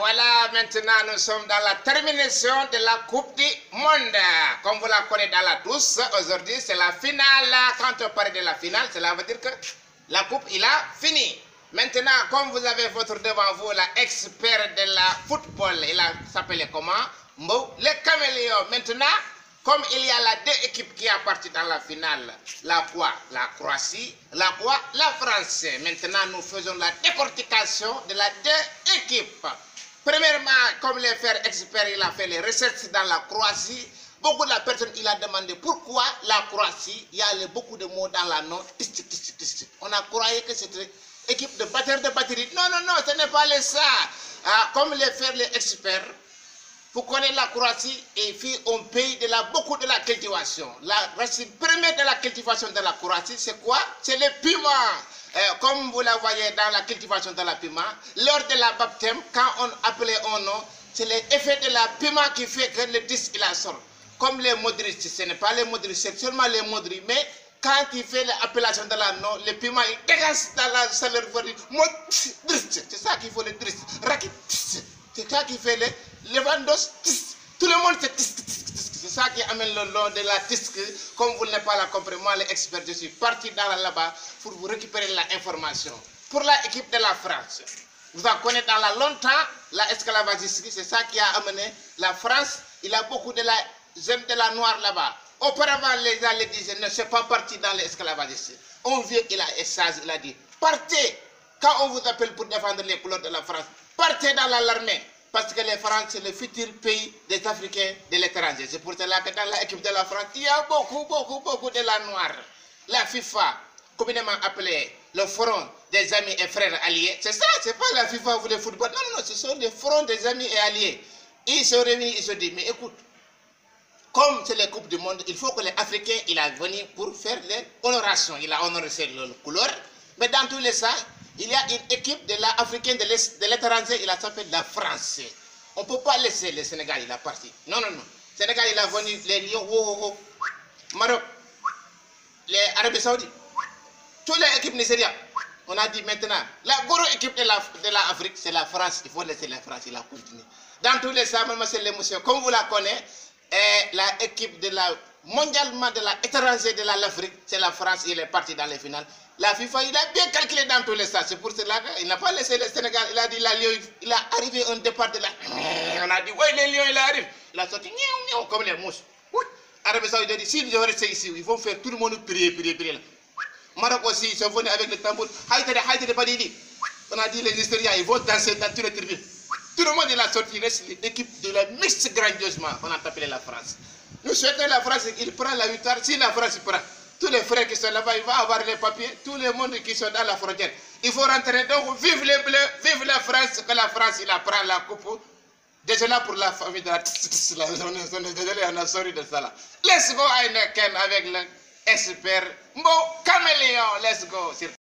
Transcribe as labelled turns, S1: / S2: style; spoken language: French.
S1: Voilà, maintenant nous sommes dans la termination de la Coupe du Monde. Comme vous la connaissez tous, aujourd'hui c'est la finale. Quand on parle de la finale, cela veut dire que la Coupe, il a fini. Maintenant, comme vous avez votre devant vous, l'expert de la football, il s'appelait comment? Mbo, le caméléon. Maintenant, comme il y a la deux équipes qui sont parties dans la finale, la Croatie, la France. Maintenant, nous faisons la décortication de la deux équipes. Premièrement, comme les frères experts, il a fait les recherches dans la Croatie. Beaucoup de personnes, il a demandé pourquoi la Croatie, il y a beaucoup de mots dans la nom. On a croyé que c'était équipe de batteurs de batterie. Non, ce n'est pas ça. Comme les frères les experts, vous connaissez la Croatie et puis on paye beaucoup de la cultivation. La racine première de la cultivation de la Croatie, c'est quoi? C'est le piment. Comme vous la voyez dans la cultivation de la piment, lors de la baptême, quand on appelait un nom, c'est l'effet de la piment qui fait que le disque il sort. Comme les Modric, ce n'est pas les Modric, c'est seulement les Modric. Mais quand il fait l'appellation de la nom, le piment il dégage dans la chaleur. C'est ça qu'il faut le driss. C'est ça qui fait le Levandos. Tout le monde c'est ça qui amène le long de la disque. Comme vous n'avez pas la compris, moi l'expert, je suis parti là-bas pour vous récupérer l'information. Pour l'équipe de la France, vous en connaissez dans la longtemps, l'esclavagisme, c'est ça qui a amené la France. Il y a beaucoup de la zone de la noire là-bas. Auparavant, les gens le disaient, ne c'est pas parti dans l'esclavagisme. On vient, il a dit, partez, quand on vous appelle pour défendre les couleurs de la France, partez dans l'armée. Parce que les France, c'est le futur pays des Africains de l'étranger. C'est pour cela que dans l'équipe de la France, il y a beaucoup de la noire. La FIFA, communément appelée le front des amis et frères alliés. C'est ça, c'est pas la FIFA ou le football. Non, ce sont des fronts des amis et alliés. Ils se réunissent, ils se disent, mais écoute, comme c'est la Coupe du Monde, il faut que les Africains, il a venu pour faire l'honoration. Il a honoré ses couleurs. Mais dans tous les cas, il y a une équipe de l'Africain de l'étranger, il s'appelle la France. On ne peut pas laisser le Sénégal, il est parti. Non. Le Sénégal, il a venu les Lions, Maroc, les Arabes Saoudites, toutes les équipes nigériennes. On a dit maintenant, la grosse équipe de l'Afrique, c'est la France. Il faut laisser la France, il a continué. Dans tous les cas, c'est l'émotion. Comme vous la connaissez, la équipe mondialement de l'étranger de l'Afrique, c'est la France, il est parti dans les finales. La FIFA, il a bien calculé dans tous les sens. C'est pour cela qu'il n'a pas laissé le Sénégal. Il a dit, il a arrivé un départ de la... On a dit, oui, les lions, il arrive. Il a sorti, comme les mousses. Arabie Saoudite a dit, s'ils vont rester ici, ils vont faire tout le monde prier. Maroc aussi, ils sont venus avec le tambour. On a dit, les Nigériens, ils vont danser dans tous les tribunes. Tout le monde, il a sorti. L'équipe de la mixte grandiosement. On a appelé la France. Nous souhaitons la France qu'il prend la victoire. Si la France prend, tous les frères qui sont là-bas, ils vont avoir les papiers. Tout le monde qui sont dans la frontière. Il faut rentrer. Donc, vive les Bleus, vive la France. Que la France, il prend la coupe. Désolé pour la famille de la... Désolé, on a sorti de ça là. Let's go, Heineken, avec l'expert Mbo Caméléon. Let's go.